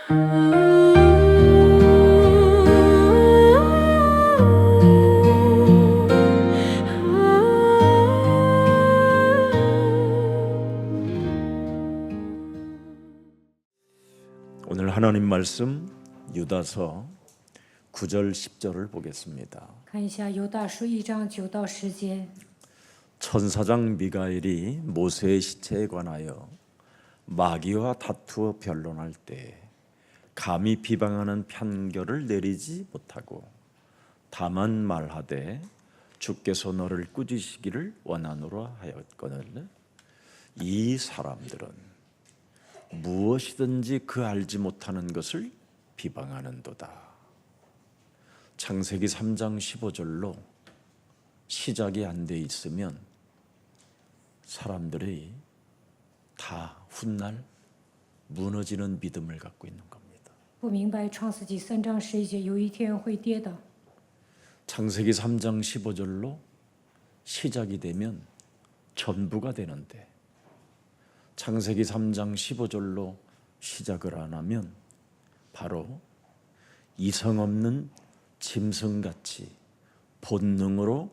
오늘 하나님 말씀 유다서 9절 10절을 보겠습니다. 看一下犹大书1章9到10节。 천사장 미가엘이 모세의 시체에 관하여 마귀와 다투어 변론할 때 감히 비방하는 판결을 내리지 못하고 다만 말하되 주께서 너를 꾸짖으시기를 원하노라 하였거늘 이 사람들은 무엇이든지 그 알지 못하는 것을 비방하는도다. 창세기 3장 15절로 시작이 안 돼 있으면 사람들이 다 훗날 무너지는 믿음을 갖고 있는 겁니다. 不明白创世纪3章11节有一天会跌倒。 창세기 3장 15절로 시작이 되면 전부가 되는데 창세기 3장 15절로 시작을 안 하면 바로 이성 없는 짐승같이 본능으로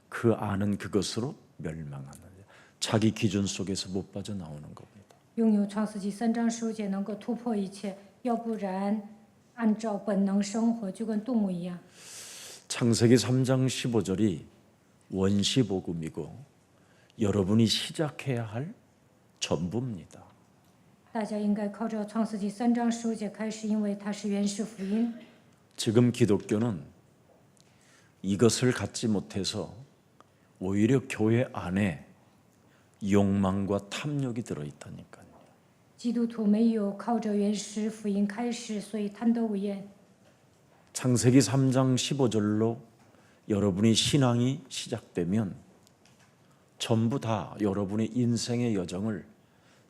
그 아는 그것으로 멸망하는 자기 기준 속에서 못 빠져나오는 겁니다. 拥有创世纪3章15节能够突破一切，要不然按照本能生活就跟动物一样。 창세기 3장 15절이 원시복음이고 여러분이 시작해야 할 전부입니다. 大家应该靠着创世纪3章15节开始，因为它是原始福音。 지금 기독교는 이것을 갖지 못해서 오히려 교회 안에 욕망과 탐욕이 들어있다니까요. 基督徒没有靠着原始福音开始，所以贪得无厌。 창세기 3장 15절로 여러분이 신앙이 시작되면 전부 다 여러분의 인생의 여정을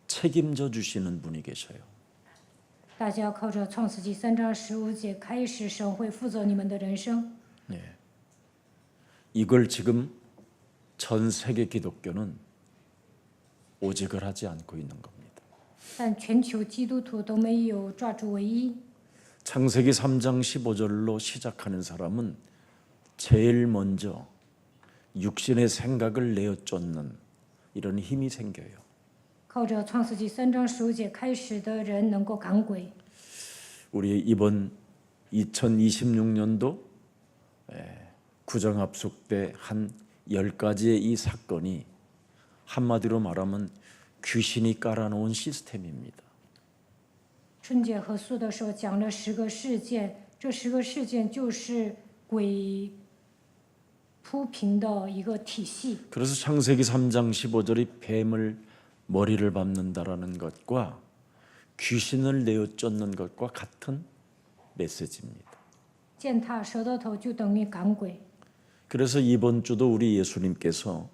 책임져 주시는 분이 계셔요. 大家靠着创世纪3章15节开始，神会负责你们的人生。 네. 이걸 지금 전 세계 기독교는 오직을 하지 않고 있는 겁니다. 但全球基督徒都没有抓住唯一。 창세기 3장 15절로 시작하는 사람은 제일 먼저 육신의 생각을 내어쫓는 이런 힘이 생겨요. 靠着创世纪3章15节开始的人能够赶鬼。 우리 이번 2026년도 구정합숙 때 한 10가지의 이 사건이 한마디로 말하면 귀신이 깔아놓은 시스템입니다. 春节合宿的时候讲了10个事件，这10个事件就是鬼铺平的一个体系。 그래서 창세기 3장 15절이 뱀을 머리를 밟는다라는 것과 귀신을 내어쫓는 것과 같은 메시지입니다. 践踏蛇的头就等于赶鬼。 그래서 이번 주도 우리 예수님께서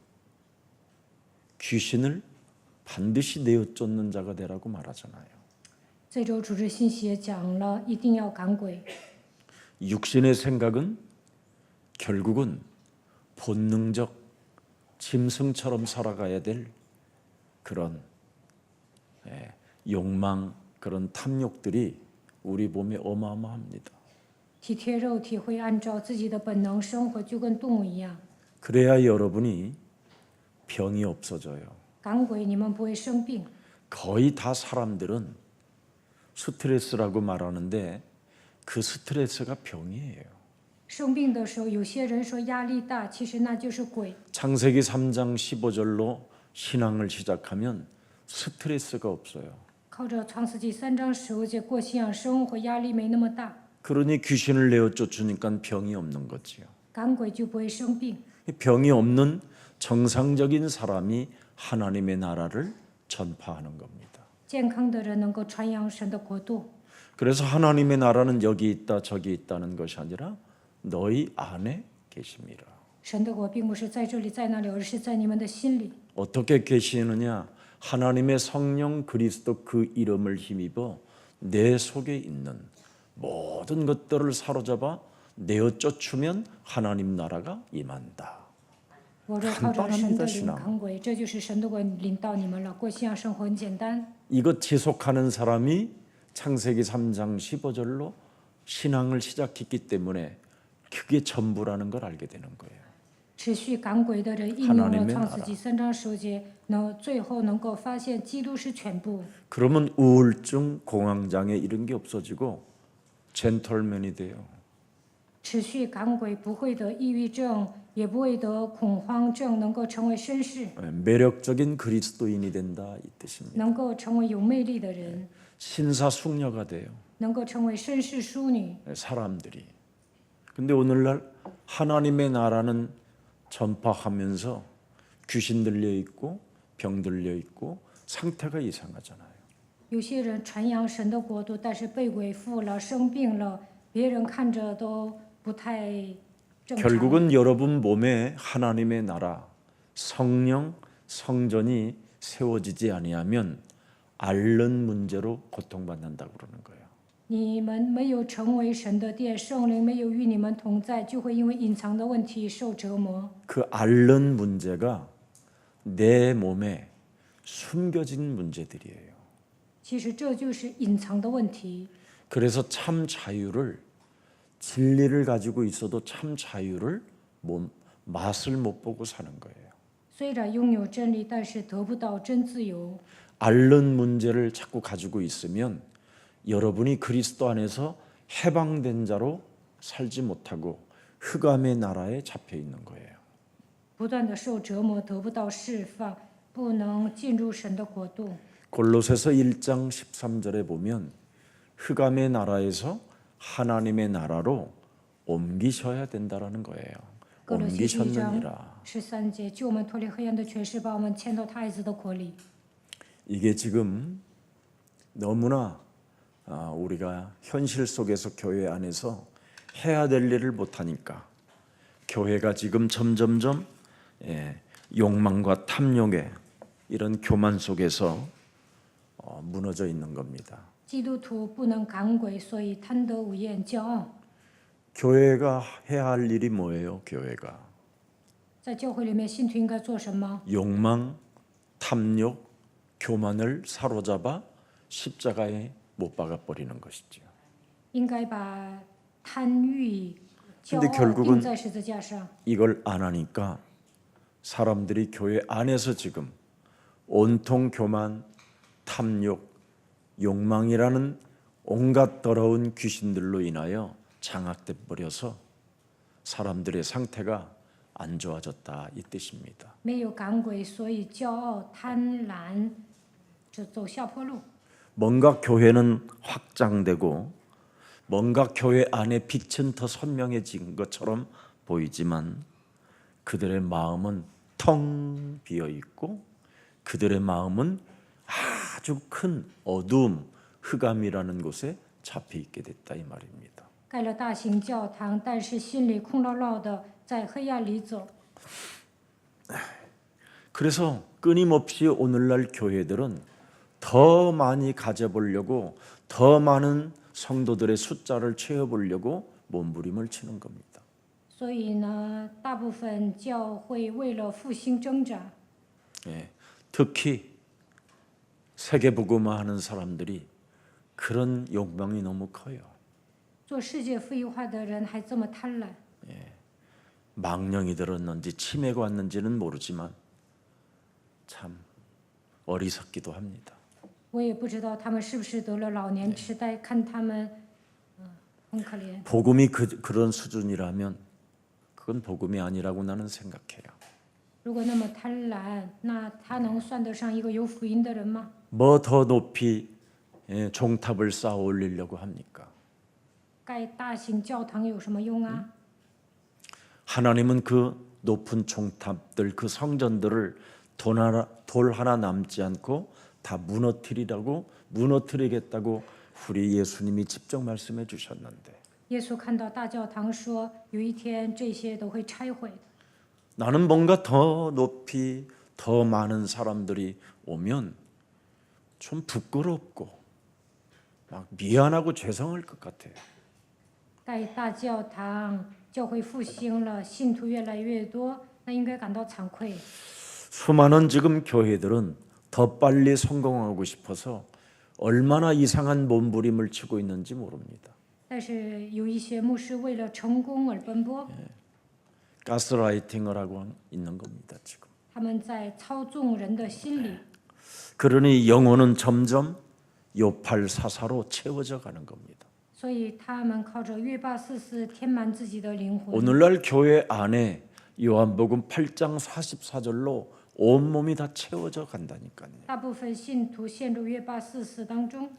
귀신을 반드시 내어쫓는 자가 되라고 말하잖아요. 这周主日信息也讲了，一定要赶鬼。 육신의 생각은 결국은 본능적 짐승처럼 살아가야 될 그런 욕망, 그런 탐욕들이 우리 몸에 어마어마합니다. 体贴肉体会按照自己的本能生活，就跟动物一样。 그래야 여러분이 병이 없어져요. 赶鬼你们不会生病。 거의 다 사람들은 스트레스라고 말하는데 그 스트레스가 병이에요. 生病的时候，有些人说压力大，其实那就是鬼。 창세기 3장 15절로 신앙을 시작하면 스트레스가 없어요. 靠着创世纪3章15节过信仰生活，压力没那么大， 그러니 귀신을 내어쫓으니까 병이 없는 거지요. 赶鬼就不会生病。 병이 없는 정상적인 사람이 하나님의 나라를 전파하는 겁니다. 健康的人能够传扬神的国度。 그래서 하나님의 나라는 여기 있다 저기 있다는 것이 아니라 너희 안에 계십니다. 神的国并不是在这里在那里，而是在你们的心里。 어떻게 계시느냐? 하나님의 성령 그리스도 그 이름을 힘입어 내 속에 있는 모든 것들을 사로잡아 내어쫓으면 하나님 나라가 임한다. 我若靠着神的灵赶鬼，这就是神的国领到你们了。过信仰生活很简单。 이것 지속하는 사람이 창세기 3장 15절로 신앙을 시작했기 때문에 그게 전부라는 걸 알게 되는 거예요. 持续赶鬼的人应用了创世纪3章10节，最后能够发现基督是全部。 그러면 우울증, 공황장애 이런 게 없어지고 젠틀맨이 돼요. 持续赶鬼不会得抑郁症，也不会得恐慌症，能够成为绅士， 매력적인 그리스도인이 된다 이 뜻입니다. 能够成为有魅力的人， 신사숙녀가 돼요. 能够成为绅士淑女。 사람들이. 근데 오늘날 하나님의 나라는 전파하면서 귀신 들려 있고 병 들려 있고 상태가 이상하잖아요. 有些人传扬神的国度，但是被鬼附了，生病了，别人看着都不太正常。 결국은 여러분 몸에 하나님의 나라, 성령, 성전이 세워지지 아니하면 앓는 문제로 고통받는다고 그러는 거예요. 你们没有成为神的殿，圣灵没有与你们同在，就会因为隐藏的问题受折磨。 그 앓는 문제가 내 몸에 숨겨진 문제들이에요. 其实这就是隐藏的问题。 그래서 참 자유를 진리를 가지고 있어도 참 자유를 맛을 못 보고 사는 거예요. 虽然拥有真理，但是得不到真自由。 앓는 문제를 자꾸 가지고 있으면 여러분이 그리스도 안에서 해방된 자로 살지 못하고 흑암의 나라에 잡혀 있는 거예요. 不断的受折磨，得不到释放，不能进入神的国度。 골로새서 1장 13절에 보면 흑암의 나라에서 하나님의 나라로 옮기셔야 된다라는 거예요. 哥罗西书1章 옮기셨느니라. 13节，救我们脱离黑暗的权势，把我们迁到他儿子的国里。 이게 지금 너무나 우리가 현실 속에서 교회 안에서 해야 될 일을 못하니까 교회가 지금 점점점 욕망과 탐욕의 이런 교만 속에서 무너져 있는 겁니다. 基督徒不能赶鬼，所以贪得无厌、骄傲。 교회가 해야 할 일이 뭐예요? 교회가 在教会里面，信徒应该做什么？ 욕망, 탐욕, 교만을 사로잡아 십자가에 못 박아 버리는 것이죠. 应该把贪欲、骄 근데 傲 결국은 钉在十字架上。 이걸 안 하니까 사람들이 교회 안에서 지금 온통 교만, 탐욕, 욕망이라는 온갖 더러운 귀신들로 인하여 장악돼 버려서 사람들의 상태가 안 좋아졌다 이 뜻입니다. 没有赶鬼，所以骄傲、贪婪，就走下坡路。 뭔가 교회는 확장되고 뭔가 교회 안에 빛은 더 선명해진 것처럼 보이지만 그들의 마음은 텅 비어 있고 그들의 마음은 아주 큰 어두움, 흑암이라는 곳에 잡혀 있게 됐다 이 말입니다. 盖了大型教堂，但是心里空落落的，在黑暗里走。 그래서 끊임없이 오늘날 교회들은 더 많이 가져보려고 더 많은 성도들의 숫자를 채워보려고 몸부림을 치는 겁니다. 所以呢，大部分教会为了复兴挣扎， 특히 세계복음화하는 사람들이 그런 욕망이 너무 커요. 做世界富裕化的人还这么贪婪。 망령이 들었는지 치매가 왔는지는 모르지만 참 어리석기도 합니다. 我也不知道他们是不是得了老年痴呆，看他们，很可怜。 복음이 그런 수준이라면 그건 복음이 아니라고 나는 생각해요. 如果那么贪婪，那他能算得上一个有福音的人吗？ 뭐 더 높이 종탑을 쌓아 올리려고 합니까? 盖大型教堂有什么用啊？ 하나님은 그 높은 종탑들, 그 성전들을 돌 하나 남지 않고 다 무너뜨리겠다고 우리 예수님이 직접 말씀해 주셨는데 耶稣看到大教堂说，有一天这些都会拆毁的。 나는 뭔가 더 높이 더 많은 사람들이 오면 좀 부끄럽고 막 미안하고 죄송할 것 같아요. 盖大教堂，教会复兴了，信徒越来越多，那应该感到惭愧。 수많은 지금 교회들은 더 빨리 성공하고 싶어서 얼마나 이상한 몸부림을 치고 있는지 모릅니다. 但是有一些牧师为了成功而奔波， 가스라이팅을 하고 있는 겁니다. 지금. 他们在操纵人的心理， 그러니 영혼은 점점 요팔사사로 채워져 가는 겁니다. 所以他们靠着约巴四四填满自己的灵魂。 오늘날 교회 안에 요한복음 8장 44절로 온몸이 다 채워져 간다니까요. 大部分信徒陷入约巴四四当中，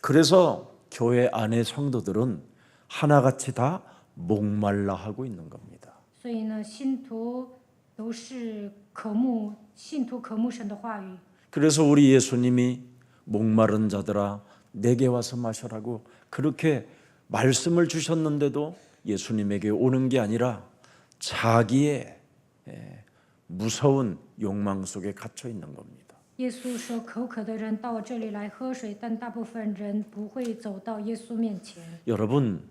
그래서 교회 안의 성도들은 하나같이 다 목말라 하고 있는 겁니다. 所以呢，信徒渴慕神的话语。 그래서 우리 예수님이 목마른 자들아 내게 와서 마셔라고 그렇게 말씀을 주셨는데도 예수님에게 오는 게 아니라 자기의 무서운 욕망 속에 갇혀 있는 겁니다. 耶稣说：“口渴的人到我这里来喝水，但大部分人不会走到耶稣面前。 여러분,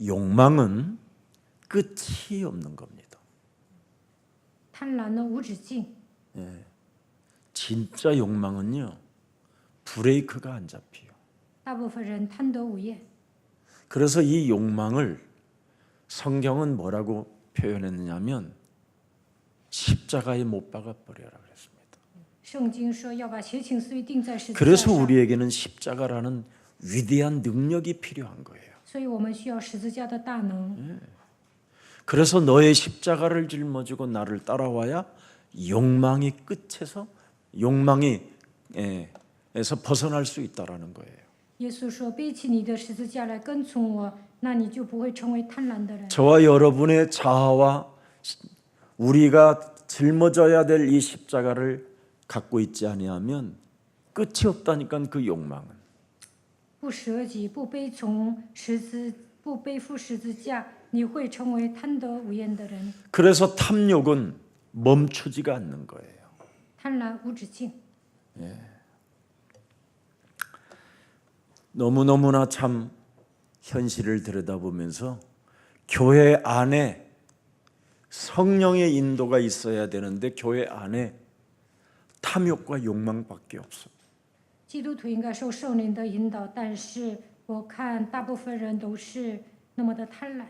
욕망은 끝이 없는 겁니다. 贪婪呢无止境， 진짜 욕망은요 브레이크가 안 잡혀요. 大部分人贪得无厌。 그래서 이 욕망을 성경은 뭐라고 표현했느냐면 십자가에 못 박아 버려라 그랬습니다. 圣经说要把邪情私欲钉在十字架 그래서 上， 우리에게는 십자가라는 위대한 능력이 필요한 거예요. 所以我们需要十字架的大能。 그래서 너의 십자가를 짊어지고 나를 따라와야 욕망이 끝에서 욕망이 에서 벗어날 수 있다라는 거예요. 耶稣说：“背起你的十字架来跟从我，那你就不会成为贪婪的人。 저와 여러분의 자아와 우리가 짊어져야 될 이 십자가를 갖고 있지 아니하면 끝이 없다니까 그 욕망은. 不舍己，不背负十字架，你会成为贪得无厌的人。 그래서 탐욕은 멈추지가 않는 거예요. 贪婪无止境。 너무너무나 참 현실을 들여다보면서 교회 안에 성령의 인도가 있어야 되는데 교회 안에 탐욕과 욕망밖에 없어요. 基督徒应该受圣灵的引导，但是我看大部分人都是那么的贪婪。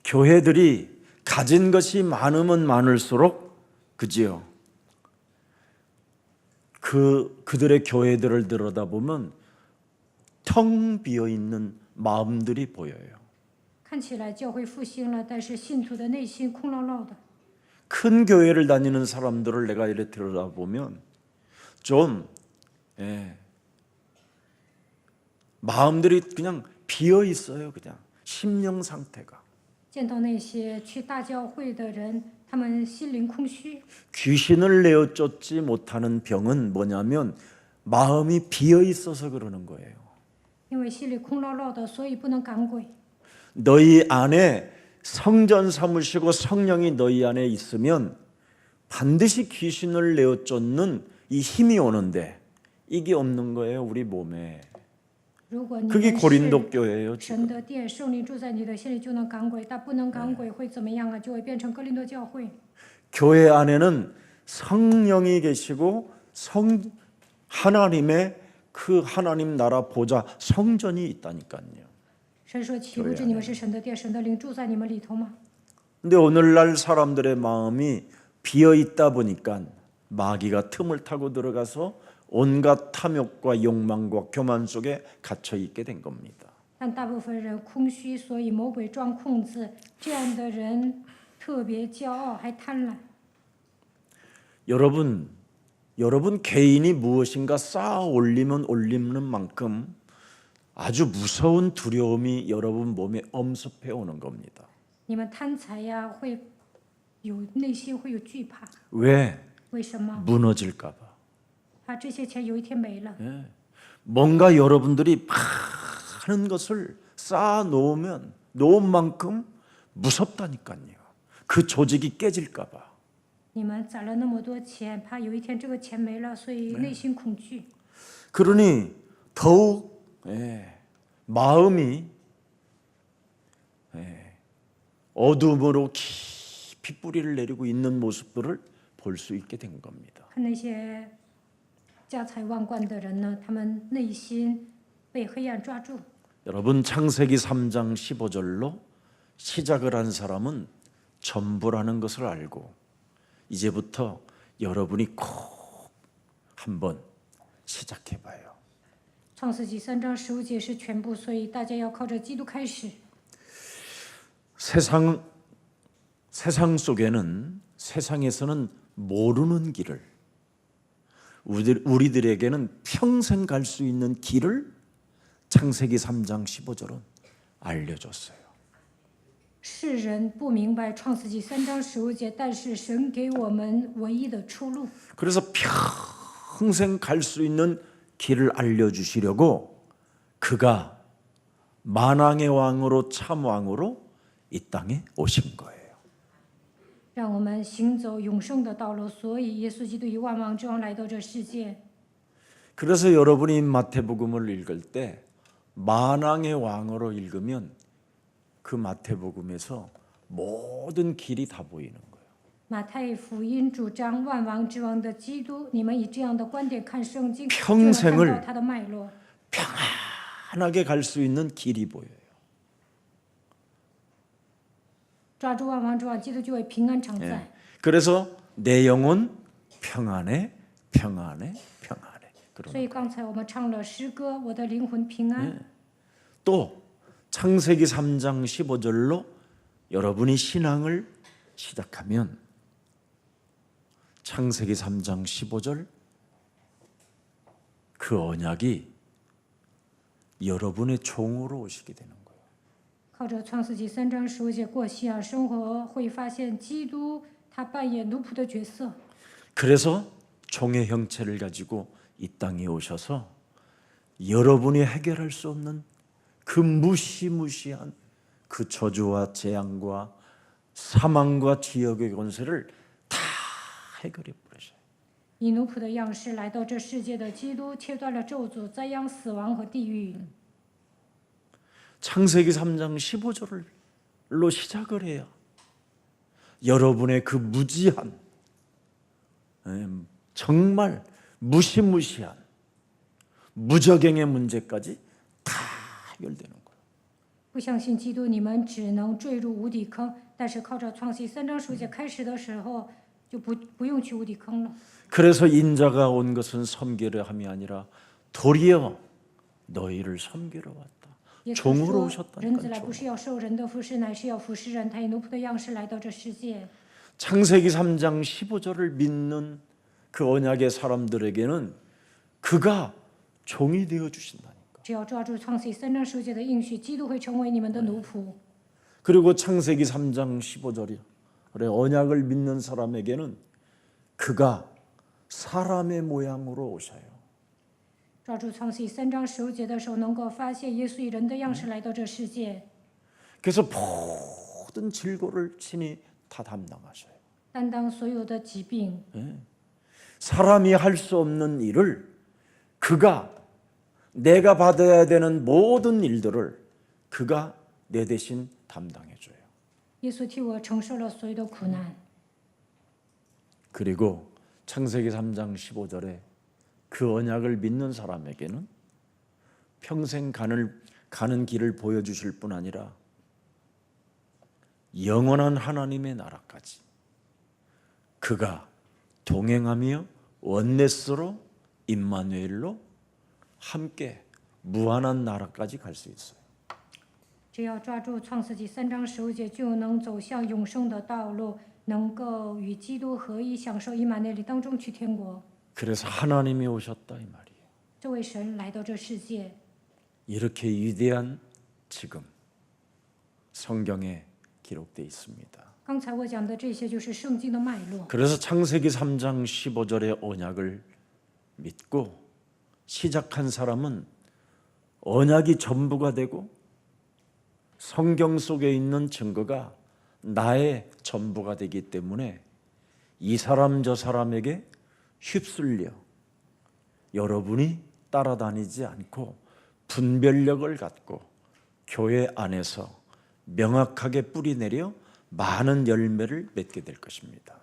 교회들이 가진 것이 많으면 많을수록 그지요. 그들의 교회들을 들여다보면 텅 비어 있는 마음들이 보여요. 看起来教会复兴了，但是信徒的内心空落落的。 큰 교회를 다니는 사람들을 내가 이렇게 들여다보면 좀 마음들이 그냥 비어 있어요. 그냥 심령 상태가. 见到那些去大教会的人，他们心灵空虚。 귀신을 내어 쫓지 못하는 병은 뭐냐면 마음이 비어 있어서 그러는 거예요. 因为心里空落落的，所以不能赶鬼。 너희 안에 성전 삼으시고 성령이 너희 안에 있으면 반드시 귀신을 내어 쫓는 이 힘이 오는데 이게 없는 거예요. 우리 몸에. 如果你 그게 们 고린도 是 교회예요. 神 지금. 的殿，圣灵住在你的心里就能赶鬼，但不能赶鬼会怎么样啊？就会变成哥林多教会。 교회 안에는 성령이 계시고 하나님의 그 하나님 나라 보좌 성전이 있다니까요. 神说：“岂不知你们是神的殿，神的灵住在你们里头吗？ 근데 오늘날 사람들의 마음이 비어 있다 보니까 마귀가 틈을 타고 들어가서 온갖 탐욕과 욕망과 교만 속에 갇혀 있게 된 겁니다. 但大部分人空虚，所以魔鬼钻空子。这样的人特别骄傲，还贪婪。 여러분 개인이 무엇인가 쌓아 올리면 올리는 만큼 아주 무서운 두려움이 여러분 몸에 엄습해 오는 겁니다. 你们贪财呀，内心会有惧怕。 왜? 为什么？ 무너질까 봐. 怕这些钱有一天没了。 뭔가 여러분들이 많은 것을 쌓아 놓은 만큼 무섭다니까요. 그 조직이 깨질까 봐. 你们攒了那么多钱，怕有一天这个钱没了，所以内心恐惧。 그러니 더욱 마음이 어둠으로 깊이 뿌리를 내리고 있는 모습들을 볼 수 있게 된 겁니다. 看那些家财万贯的人呢，他们内心被黑暗抓住。 여러분 창세기 3장 15절로 시작을 한 사람은 전부라는 것을 알고 이제부터 여러분이 꼭 한번 시작해 봐요. 创世纪3章15节是全部，所以大家要靠着基督开始。 세상 속에는 세상에서는 모르는 길을 우리들에게는 평생 갈 수 있는 길을 창세기 3장 15절은 알려줬어요. 世人不明白创世纪3章15节，但是神给我们唯一的出路。 그래서 평생 갈 수 있는 길을 알려주시려고 그가 만왕의 왕으로 참 왕으로 이 땅에 오신 거예요. 让我们行走永生的道路，所以耶稣基督以万王之王来到这世界。 그래서 여러분이 마태복음을 읽을 때 만왕의 왕으로 읽으면 그 마태복음에서 모든 길이 다 보이는 거예요. 马太福音主张万王之王的基督，你们以这样的观点看圣经，就 평생을 能看到它的脉络。 평안하게 갈 수 있는 길이 보여요. 抓住万王之王，基督就会平安常在。 예. 그래서 내 영혼 평안해, 평안해, 평안해. 所以刚才我们唱了诗歌，我的灵魂平安。 또 창세기 3장 15절로 여러분이 신앙을 시작하면 창세기 3장 15절 그 언약이 여러분의 종으로 오시게 되는 거예요. 靠着创世纪3章15节过信仰生活，会发现基督他扮演奴仆的角色。 그래서 종의 형체를 가지고 이 땅에 오셔서 여러분이 해결할 수 없는 그 무시무시한 그 저주와 재앙과 사망과 지역의 권세를 다 해결해 버리셔요. 以奴仆的样式来到这世界的基督，切断了咒诅、灾殃、死亡和地狱。 창세기 3장 15절로 시작을 해야 여러분의 그 무지한 정말 무시무시한 무적행의 문제까지 다 해결되는 거예요. 不相信基督，你们只能坠入无底坑。但是靠着创世纪3章15节开始的时候，就不用去无底坑了。 그래서 인자가 온 것은 섬기려 함이 아니라 도리어 너희를 섬기러 왔다. 耶稣 종으로 说：“人子 오셨다니까. 来不是要受人的服侍，乃是要服侍人。他以奴仆的样式来到这世界。” 창세기 3장 15절을 믿는 그 언약의 사람들에게는 그가 종이 되어 주신다니까. 只要抓住创世纪3章15节的应许，基督会成为你们的奴仆。 그리고 창세기 3장 15절이 언약을 믿는 사람에게는 그가 사람의 모양으로 오셔요. 抓住创世纪3章15节的时候，能够发现耶稣以人的样式来到这世界， 그래서 모든 질고를 친히 다 담당하셔요. 担当所有的疾病。 사람이 할 수 없는 일을 그가 내가 받아야 되는 모든 일들을 그가 내 대신 담당해 줘요. 耶稣替我承受了所有的苦难。 그리고 창세기 3장 15절에 그 언약을 믿는 사람에게는 평생 가는 길을 보여주실 뿐 아니라 영원한 하나님의 나라까지 그가 동행하며 원네스로 임마누엘로 함께 무한한 나라까지 갈 수 있어요. 只要抓住创世纪3章15节，就能走向永生的道路，能够与基督合一，享受以马内利当中去天国。 그래서 하나님이 오셨다 이 말이에요. 这位神来到这世界， 이렇게 위대한 지금 성경에 기록되어 있습니다. 刚才我讲的这些就是圣经的脉络。 그래서 창세기 3장 15절의 언약을 믿고 시작한 사람은 언약이 전부가 되고 성경 속에 있는 증거가 나의 전부가 되기 때문에 이 사람 저 사람에게 휩쓸려 여러분이 따라다니지 않고 분별력을 갖고 교회 안에서 명확하게 뿌리내려 많은 열매를 맺게 될 것입니다.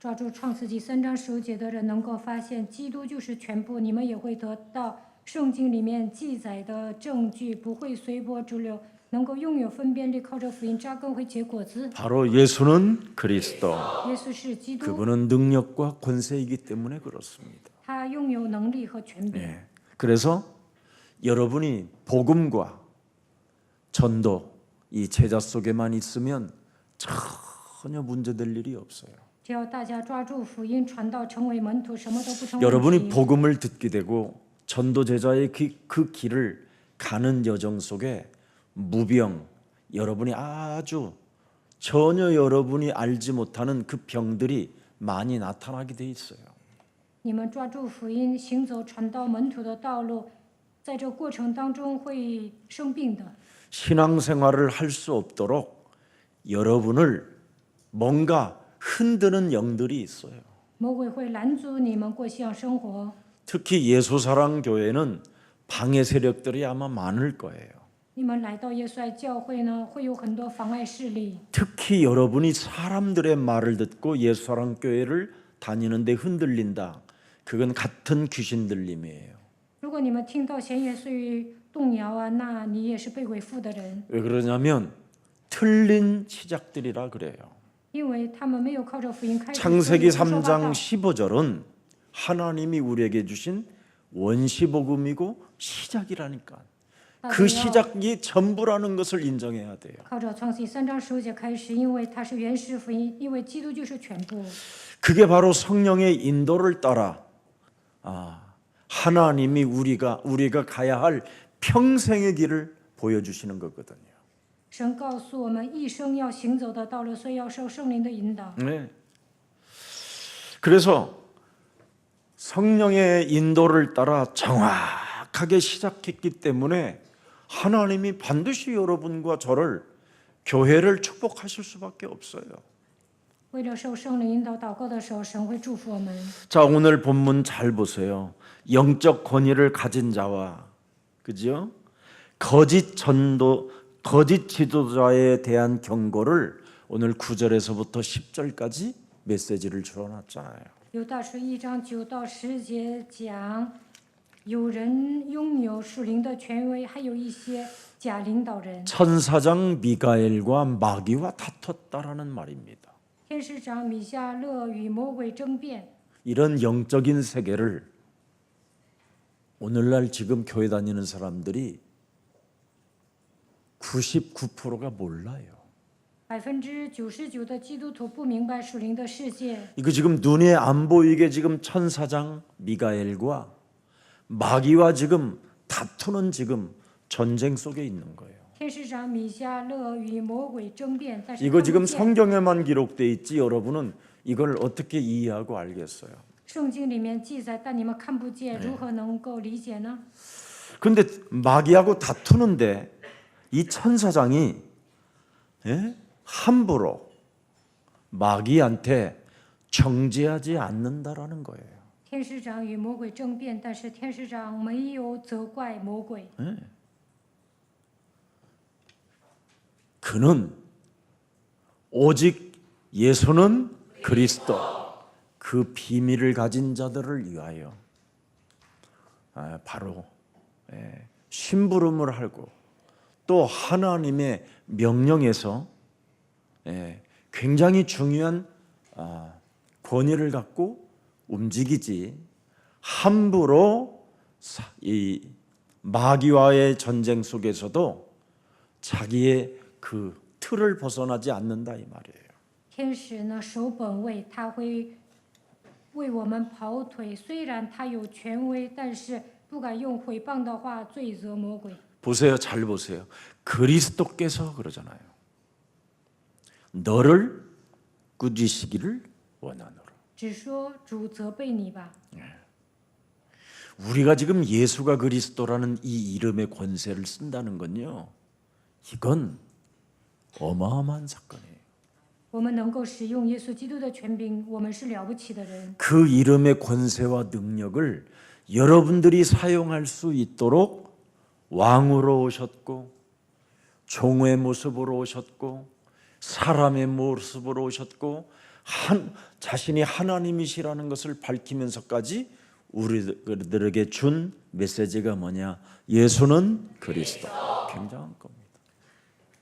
抓住创世纪3章15节的人能够发现，基督就是全部，你们也会得到圣经里面记载的证据，不会随波逐流，能够拥有分辨力，靠着福音扎根会结果子。 바로 예수는 그리스도. 耶稣是基督， 그분은 능력과 권세이기 때문에 그렇습니다. 他拥有能力和权柄。 예. 그래서 여러분이 복음과 전도 이 제자 속에만 있으면 전혀 문제될 일이 없어요. 只要大家抓住福音传道，成为门徒，什么都不成问 여러분이 题。 복음을 듣게 되고 전도 제자의 그 길을 가는 여정 속에 무병, 여러분이 아주 전혀 여러분이 알지 못하는 그 병들이 많이 나타나게 돼 있어요. 你们抓住福音，行走传道门徒的道路，在这过程当中会生病的。 신앙생활을 할 수 없도록 여러분을 뭔가 흔드는 영들이 있어요. 魔鬼会拦阻你们过信仰生活。 특히 예수사랑 교회는 방해 세력들이 아마 많을 거예요. 你们来到耶稣爱教会呢，会有很多妨碍势力。 특히 여러분이 사람들의 말을 듣고 예수사랑 교회를 다니는데 흔들린다. 그건 같은 귀신 들림이에요. 如果你们听到闲言碎语动摇啊，那你也是被鬼附的人， 왜 그러냐면 틀린 시작들이라 그래요. 因为他们没有靠着福音开始。 창세기 所以胡说八 3장 道 15절은 하나님이 우리에게 주신 원시복음이고 시작이라니까. 그 시작이 전부라는 것을 인정해야 돼요. 靠着创世记3章15节开始，因为它是原始福音，因为基督就是全部。 그게 바로 성령의 인도를 따라 하나님이 우리가 가야 할 평생의 길을 보여주시는 거거든요. 神告诉我们一生要行走的道路，所以要受圣灵的引导。 네. 그래서 성령의 인도를 따라 정확하게 시작했기 때문에 하나님이 반드시 여러분과 저를 교회를 축복하실 수밖에 없어요. 为了受圣灵引导祷告的时候，神会祝福我们。 자, 오늘 본문 잘 보세요. 영적 권위를 가진 자와 그죠? 거짓 지도자에 대한 경고를 오늘 9절에서부터 10절까지 메시지를 줄여놨잖아요. 犹大书1章9到10节讲，有人拥有属灵的权威，还有一些假领导人。 천사장 미가엘과 마귀와 다퉜다라는 말입니다. 天使长米迦勒与魔鬼争辩， 이런 영적인 세계를 오늘날 지금 교회 다니는 사람들이 99%가 몰라요. 99%的基督徒不明白属灵的世界。 이거 지금 눈에 안 보이게 지금 천사장 미가엘과 마귀와 지금 다투는 지금 전쟁 속에 있는 거예요. 天使长米迦勒与魔鬼争辩，但是 이거 看 지금 不见 성경에만 기록돼 있지 여러분은 이걸 어떻게 이해하고 알겠어요? 圣经里面记载，但你们看不见，如何能够理解呢？ 근데 마귀하고 다투는데 이 천사장이 함부로 마귀한테 정죄하지 않는다라는 거예요. 天使长与魔鬼争辩，但是天使长没有责怪魔鬼。 그는 오직 예수는 그리스도 그 비밀을 가진 자들을 위하여 바로 심부름을 하고 또 하나님의 명령에서 굉장히 중요한 권위를 갖고 움직이지 함부로 이 마귀와의 전쟁 속에서도 자기의 그 틀을 벗어나지 않는다 이 말이에요. 天使呢守本位，他会为我们跑腿。虽然他有权威，但是不敢用毁谤的话罪责魔鬼。 보세요, 잘 보세요. 그리스도께서 그러잖아요. 너를 꾸짖으시기를 원하노라. 只说主责备你吧。 우리가 지금 예수가 그리스도라는 이 이름의 권세를 쓴다는 건요. 이건 어마어마한 사건이에요. 我们能够使用耶稣基督的权柄，我们是了不起的人。 그 이름의 권세와 능력을 여러분들이 사용할 수 있도록 왕으로 오셨고 종의 모습으로 오셨고 사람의 모습으로 오셨고 자신이 하나님이시라는 것을 밝히면서까지 우리들에게 준 메시지가 뭐냐? 예수는 그리스도. 굉장한 겁니다.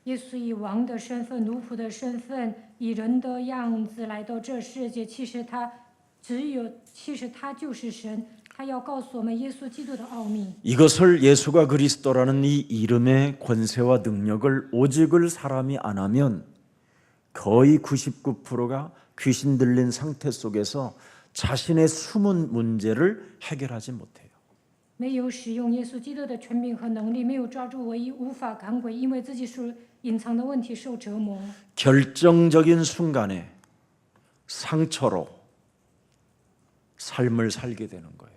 耶稣以王的身份、奴仆的身份，以人的样子来到这世界。其实他就是神。他要告诉我们耶稣基督的奥秘。 이것을 예수가 그리스도라는 이 이름의 권세와 능력을 오직을 사람이 안 하면 거의 99%가 귀신 들린 상태 속에서 자신의 숨은 문제를 해결하지 못해요. 没有使用耶稣基督的权柄和能力，没有抓住唯一，无法赶鬼，因为自己是隐藏的问题受折磨。 결정적인 순간에 상처로 삶을 살게 되는 거예요.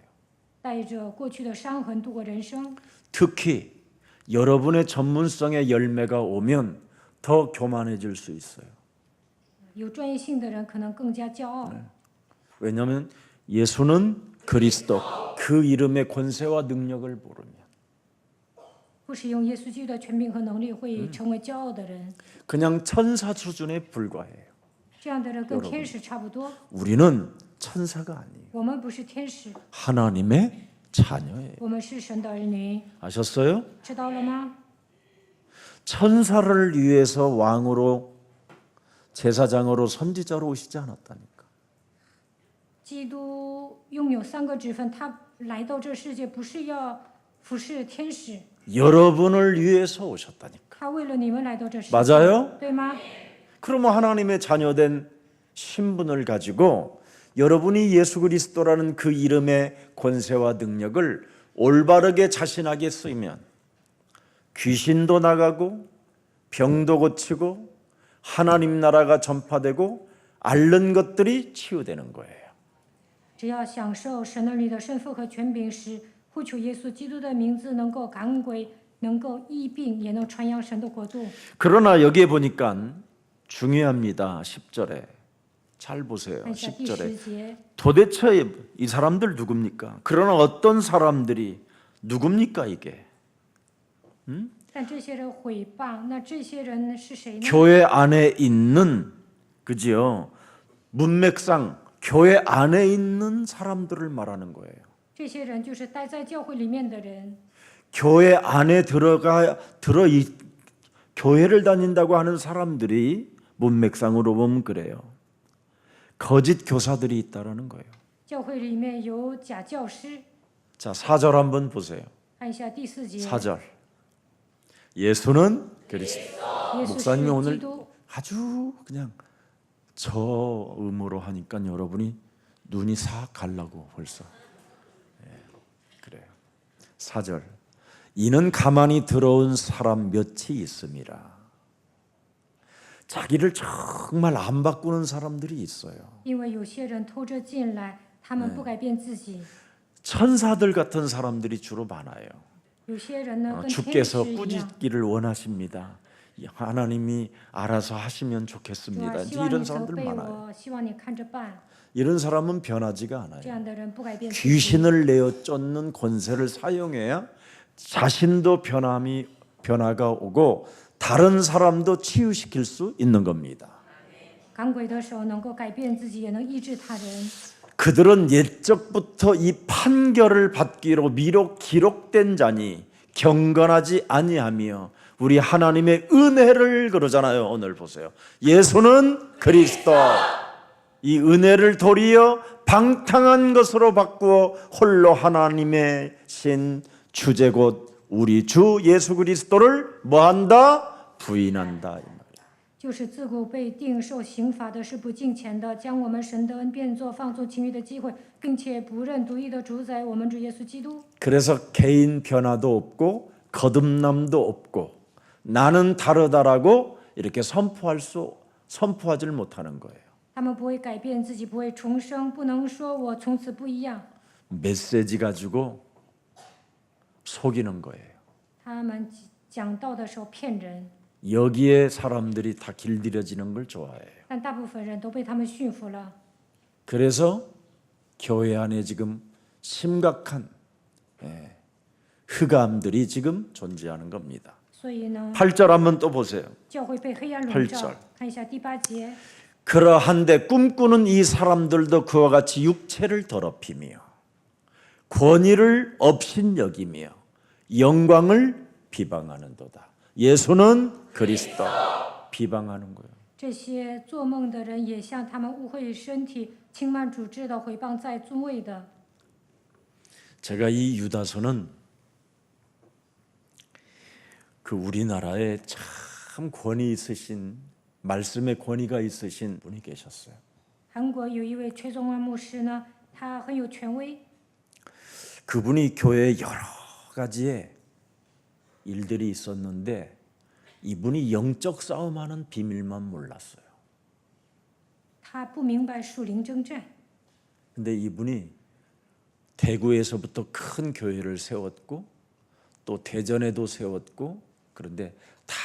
带着过去的伤痕度过人生。 특히 여러분의 전문성의 열매가 오면 더 교만해질 수 있어요. 有专业性的人可能更加骄傲， 왜냐하면 예수는 그리스도 그 이름의 권세와 능력을 모르면 不使用耶稣基督的权柄和能力，会成为骄傲的人。 그냥 천사 수준에 불과해요. 这样的人跟天使差不多。 우리는 천사가 아니에요. 我们不是天使， 하나님의 자녀예요. 我们是神的儿女， 아셨어요? 知道了吗？ 천사를 위해서 왕으로 제사장으로 선지자로 오시지 않았다니까. 基督拥有3个职分，他来到这世界不是要服侍天使， 여러분을 위해서 오셨다니까. 他为了你们来到这世界， 맞아요? 对吗？ 그러면 하나님의 자녀된 신분을 가지고 여러분이 예수 그리스도라는 그 이름의 권세와 능력을 올바르게 자신에게 쓰면 귀신도 나가고 병도 고치고 하나님 나라가 전파되고 앓는 것들이 치유되는 거예요. 只要享受神儿女的身份和权柄时，呼求耶稣基督的名字，能够赶鬼，能够医病，也能传扬神的国度。 그러나 여기에 보니까 중요합니다. 10절에 잘 보세요. 看一下第 10절에 10节， 도대체 이 사람들 누굽니까? 그러나 어떤 사람들이 누굽니까 이게? 但这些人毁谤，那这些人是谁呢？ 교회 안에 있는 그지요? 문맥상 교회 안에 있는 사람들을 말하는 거예요. 这些人就是待在教会里面的人， 교회 안에 교회를 다닌다고 하는 사람들이 문맥상으로 보면 그래요. 거짓 교사들이 있다라는 거예요. 教会里面有假教师。 자, 4절 한번 보세요. 看一下第4节， 4절. 예수는 그리스도. 耶稣 목사님이 是 오늘 基督。 아주 그냥 저음으로 하니까 여러분이 눈이 싹 갈라고 벌써. 그래요. 4절. 이는 가만히 들어온 사람 몇이 있음이라. 자기를 정말 안 바꾸는 사람들이 있어요. 因为有些人偷着进来，他们不改变自己； 천사들 같은 사람들이 주로 많아요. 有些人呢，跟天使 주께서 一样， 꾸짖기를 원하십니다. 하나님이 알아서 하시면 主 좋겠습니다. 啊， 이제 希望 이런 你责 사람들 备 많아요. 我，希望你看着办。 이런 사람은 변하지가 这 않아요. 样的人不改变自己， 귀신을 내어 쫓는 권세를 사용해야 자신도 변화가 오고 다른 사람도 치유시킬 수 있는 겁니다. 赶鬼的时候能够改变自己，也能医治他人。 그들은 옛적부터 이 판결을 받기로 미록 기록된 자니 경건하지 아니하며 우리 하나님의 은혜를 그러잖아요. 오늘 보세요. 예수는 그리스도. 이 은혜를 도리어 방탕한 것으로 바꾸어 홀로 하나님의 신 주제 곧 우리 주 예수 그리스도를 뭐한다? 부인한다. 이 말이에요. 就是自古被定受刑罚的是不敬虔的，将我们神的恩变作放纵情欲的机会，并且不认独一的主宰我们主耶稣基督。 그래서 개인 변화도 없고 거듭남도 없고 나는 다르다라고 이렇게 선포하지를 못하는 거예요. 他们不会改变自己，不会重生，不能说我从此不一样。 메시지 가지고 속이는 거예요. 他们讲道的时候骗人， 여기에 사람들이 다 길들여지는 걸 좋아해요. 但大部分人都被他们驯服了。 그래서 교회 안에 지금 심각한 흑암들이 지금 존재하는 겁니다. 所以呢， 8절 한번 또 보세요. 教会被黑暗笼罩 8절 。看一下第8节， 그러한데 꿈꾸는 이 사람들도 그와 같이 육체를 더럽히며 권위를 업신여기며 영광을 비방하는도다. 예수는 그리스도 비방하는 거예요. 这些做梦的人也像他们污秽身体、轻慢主治的、毁谤在尊位的。 제가 이 유다서는 그 우리나라에 참 권위 있으신 말씀의 권위가 있으신 분이 계셨어요. 韩国有一位崔宗万牧师呢，他很有权威， 그분이 교회에 여러 가지의 일들이 있었는데 이분이 영적 싸움하는 비밀만 몰랐어요. 他不明白属灵征战， 근데 이분이 대구에서부터 큰 교회를 세웠고 또 대전에도 세웠고 그런데 다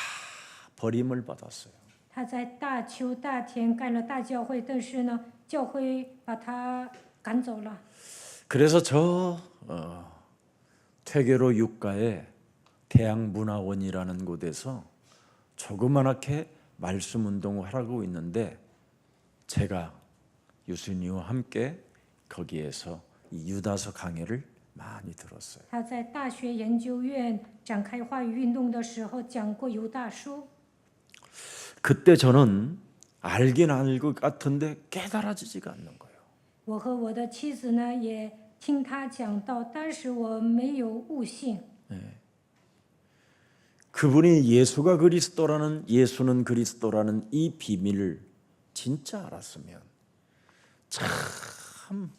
버림을 받았어요. 他在大邱、大田干了大教会，但是呢，教会把他赶走了。 그래서 저 퇴계로 육가에 대학문화원이라는 곳에서 조그맣게 말씀 운동을 하고 있는데 제가 유순이와 함께 거기에서 이 유다서 강해를 많이 들었어요. 他在大学研究院展开话语运动的时候讲过犹大书， 그때 저는 알긴 알 것 같은데 깨달아지지가 않는 거예요. 我和我的妻子呢也听他讲到，但是我没有悟性。 그분이 예수가 그리스도라는 예수는 그리스도라는 이 비밀을 진짜 알았으면 참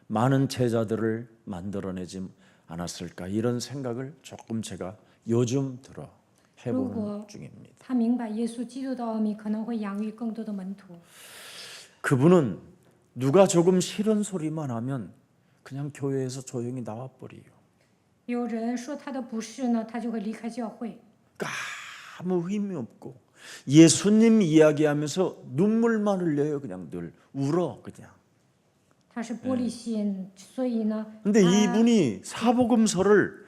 많은 제자들을 만들어내지 않았을까 이런 생각을 조금 제가 요즘 들어 해보는 중입니다. 他明白耶稣基督的奥秘，可能会养育更多的门徒。 그분은 누가 조금 싫은 소리만 하면 그냥 교회에서 조용히 나와버려요. 有人说他的不是呢，他就会离开教会。 아무 힘이 없고 예수님 이야기하면서 눈물만 흘려요. 그냥 늘 울어 그냥. 他是玻璃心，所以呢， 근데 이분이 사복음서를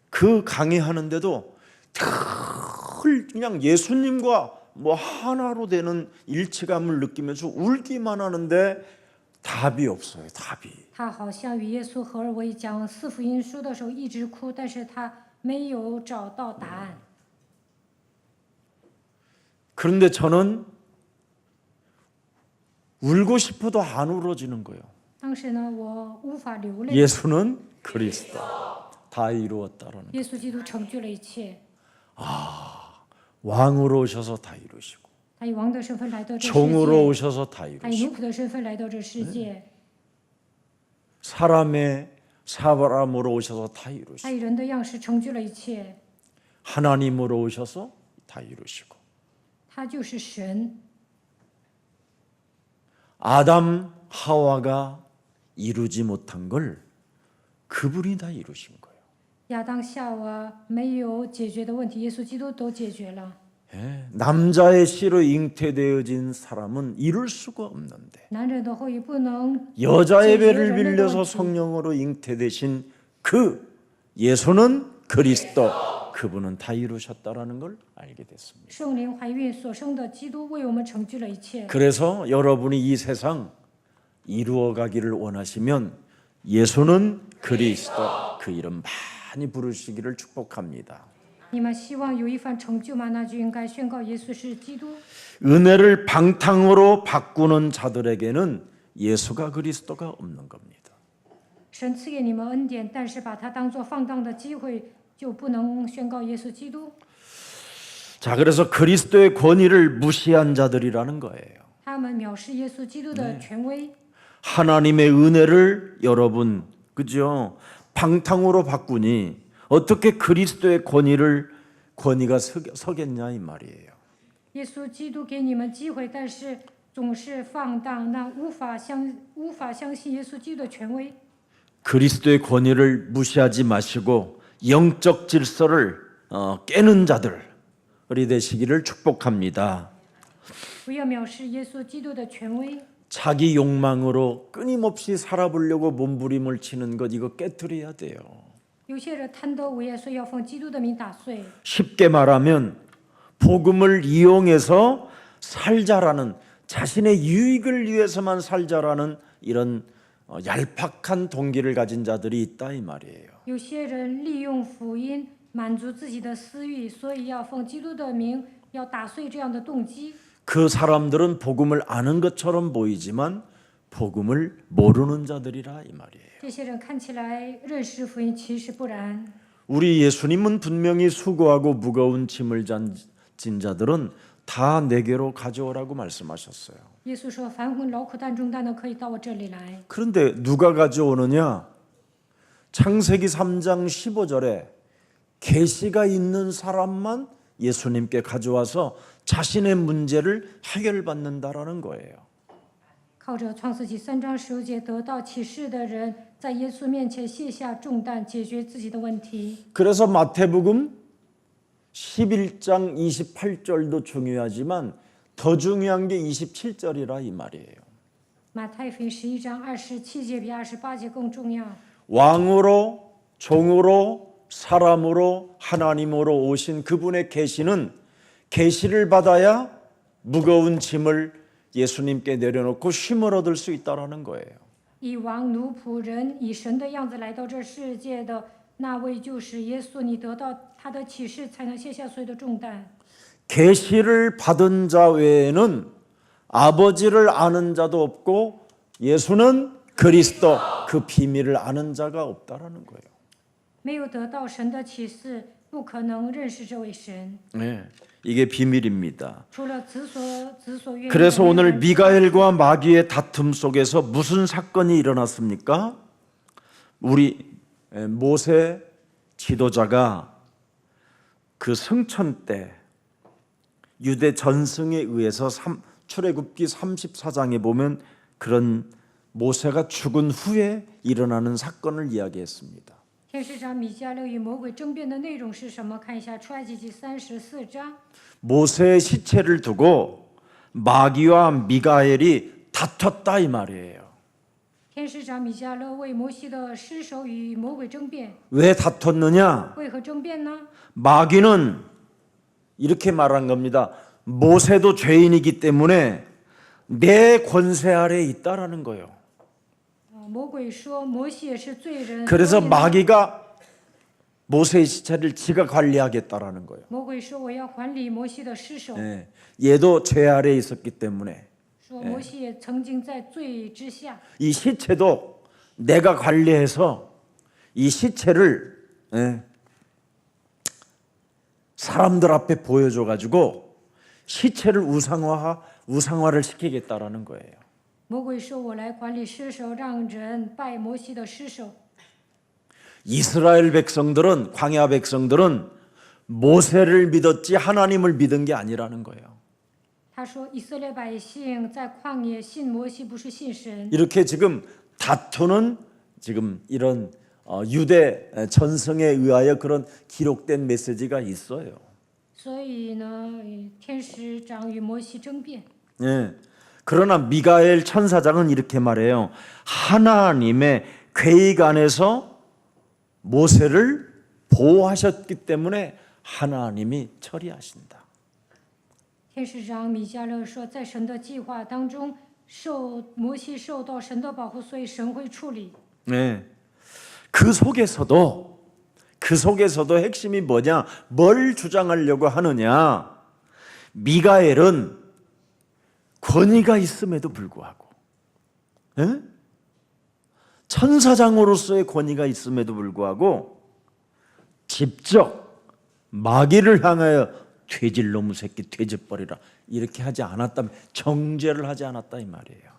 그 강의하는데도 늘 그냥 예수님과 뭐 하나로 되는 일체감을 느끼면서 울기만 하는데 답이 없어요. 답이. 他好像与耶稣合而为一，讲四福音书的时候一直哭，但是他没有找到答案。 그런데 저는 울고 싶어도 안 울어지는 거예요. 当时呢，我无法流泪。 예수는 그리스도 다 이루었다라는 耶稣基督成就了一切， 왕으로 오셔서 다 이루시고 他以王的身份来到这世 종으로 界， 오셔서 다 他以 이루시고 奴仆的身份来到这世界， 사람의 사람으로 오셔서 다 이루시고 他以人的样式成就了一切， 하나님으로 오셔서 다 이루시고 他就是神。 아담 하와가 이루지 못한 걸 그분이 다 이루신 거예요. 亚当夏娃没有解决的问题，耶稣基督都解决了。 예, 남자의 씨로 잉태되어진 사람은 이룰 수가 없는데 男人的后裔不能 여자의 解决 배를 人类的 빌려서 问题。 성령으로 잉태되신 그 예수는 그리스도 그분은 다 이루셨다라는 걸 알게 됐습니다. 圣灵怀孕所生的基督为我们成就了一切。 그래서 여러분이 이 세상 이루어가기를 원하시면 예수는 그리스도 그 이름 많이 부르시기를 축복합니다. 你们希望有一番成就吗？那就应该宣告耶稣是基督。 은혜를 방탕으로 바꾸는 자들에게는 예수가 그리스도가 없는 겁니다. 神赐给你们恩典，但是把它当作放荡的机会，就不能宣告耶稣基督。 자, 그래서 그리스도의 권위를 무시한 자들이라는 거예요. 他们藐视耶稣基督的权威， 하나님의 은혜를 여러분 그죠? 방탕으로 바꾸니 어떻게 그리스도의 권위가 서겠냐 이 말이에요. 耶稣基督给你们机会，但是总是放荡，那无法相信耶稣基督的权威。 그리스도의 권위를 무시하지 마시고 영적 질서를 깨는 자들이 되시기를 축복합니다. 不要藐视耶稣基督的权威。 자기 욕망으로 끊임없이 살아보려고 몸부림을 치는 것 이거 깨트려야 돼요. 有些人贪得无厌，所以要奉基督的名打碎。 쉽게 말하면 복음을 이용해서 살자라는 자신의 유익을 위해서만 살자라는 이런 얄팍한 동기를 가진 자들이 있다 이 말이에요. 有些人利用福音满足自己的私欲，所以要奉基督的名，要打碎这样的动机。 그 사람들은 복음을 아는 것처럼 보이지만 복음을 모르는 자들이라 이 말이에요. 这些人看起来认识福音，其实不然。 우리 예수님은 분명히 수고하고 무거운 짐을 진 자들은 다 내게로 가져오라고 말씀하셨어요. 耶稣说：“凡劳苦担重担的，可以到我这里来。 그런데 누가 가져오느냐? 창세기 3장 15절에 계시가 있는 사람만 예수님께 가져와서 자신의 문제를 해결받는다라는 거예요. 靠着创世纪3章15节得到启示的人，在耶稣面前卸下重担，解决自己的问题。 그래서 마태복음 11장 28절도 중요하지만 더 중요한 게 27절이라 이 말이에요. 马太福音11章27节比28节更重要。 왕으로 종으로 사람으로 하나님으로 오신 그분의 계시는 계시를 받아야 무거운 짐을 예수님께 내려놓고 쉼을 얻을 수 있다라는 거예요. 以王奴仆人以神的样子来到这世界的那位就是耶稣，你得到他的启示，才能卸下所有的重担。 계시를 받은 자 외에는 아버지를 아는 자도 없고 예수는 그리스도 그 비밀을 아는 자가 없다라는 거예요. 没有得到神的启示，不可能认识这位神。 네, 이게 비밀입니다. 除了子所愿意的 그래서 那 오늘 人 미가엘과 마귀의 다툼 속에서 무슨 사건이 일어났습니까? 우리 모세 지도자가 그 승천 때 유대 전승에 의해서 출애굽기 34장에 보면 그런 모세가 죽은 후에 일어나는 사건을 이야기했습니다. 天使长米迦勒与魔鬼争辩的内容是什么？看一下出埃及记34章。 모세의 시체를 두고 마귀와 미가엘이 다퉜다 이 말이에요. 天使长米迦勒为摩西的尸首与魔鬼争辩， 왜 다퉜느냐? 为何争辩呢？ 마귀는 이렇게 말한 겁니다. 모세도 죄인이기 때문에 내 권세 아래에 있다라는 거예요. 魔鬼说摩西也是罪人， 그래서 所以呢 마귀가 모세의 시체를 지가 관리하겠다라는 거예요. 魔鬼说我要管理摩西的尸首， 예, 얘도 죄 아래에 있었기 때문에 说摩西也曾经在罪之下， 이 시체도 내가 관리해서 이 시체를 사람들 앞에 보여줘가지고 시체를 우상화를 시키겠다라는 거예요. 魔鬼说我来管理尸首，让人拜摩西的尸首。 이스라엘 백성들은 광야 백성들은 모세를 믿었지 하나님을 믿은 게 아니라는 거예요. 他说以色列百姓在旷野信摩西，不是信神。 이렇게 지금 다투는 지금 이런 유대 전승에 의하여 그런 기록된 메시지가 있어요. 所以呢，天使长与摩西争辩。 예. 그러나 미가엘 천사장은 이렇게 말해요. 하나님의 계획 안에서 모세를 보호하셨기 때문에 하나님이 처리하신다. 天使长米迦勒说，在神的计划当中，摩西受到神的保护，所以神会处理。 네. 그 속에서도 핵심이 뭐냐? 뭘 주장하려고 하느냐? 미가엘은 권위가 있음에도 불구하고, 에? 천사장으로서의 권위가 있음에도 불구하고 직접 마귀를 향하여 돼질놈의 새끼 돼지버리라 이렇게 하지 않았다면 정죄를 하지 않았다 이 말이에요.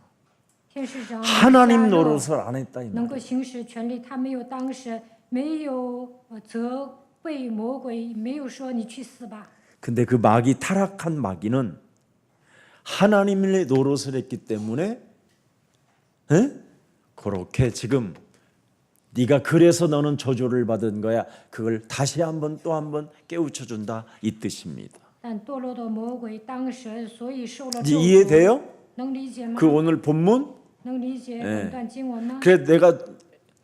天使长 하나님 노릇을 안 했다 이 能够 말이에요. 行使权利，他没有当神，没有责备魔鬼，没有说你去死吧。 근데 그 마귀 타락한 마귀는 하나님의 노릇을 했기 때문에 그렇게 지금 네가 그래서 너는 저주를 받은 거야. 그걸 다시 한번 또 한번 깨우쳐 준다 이 뜻입니다. 但堕落的魔鬼当神，所以受了 이제 咒诅。 이해돼요? 能理解吗？ 그 오늘 본문? 能理解本段经文吗？ 그래 내가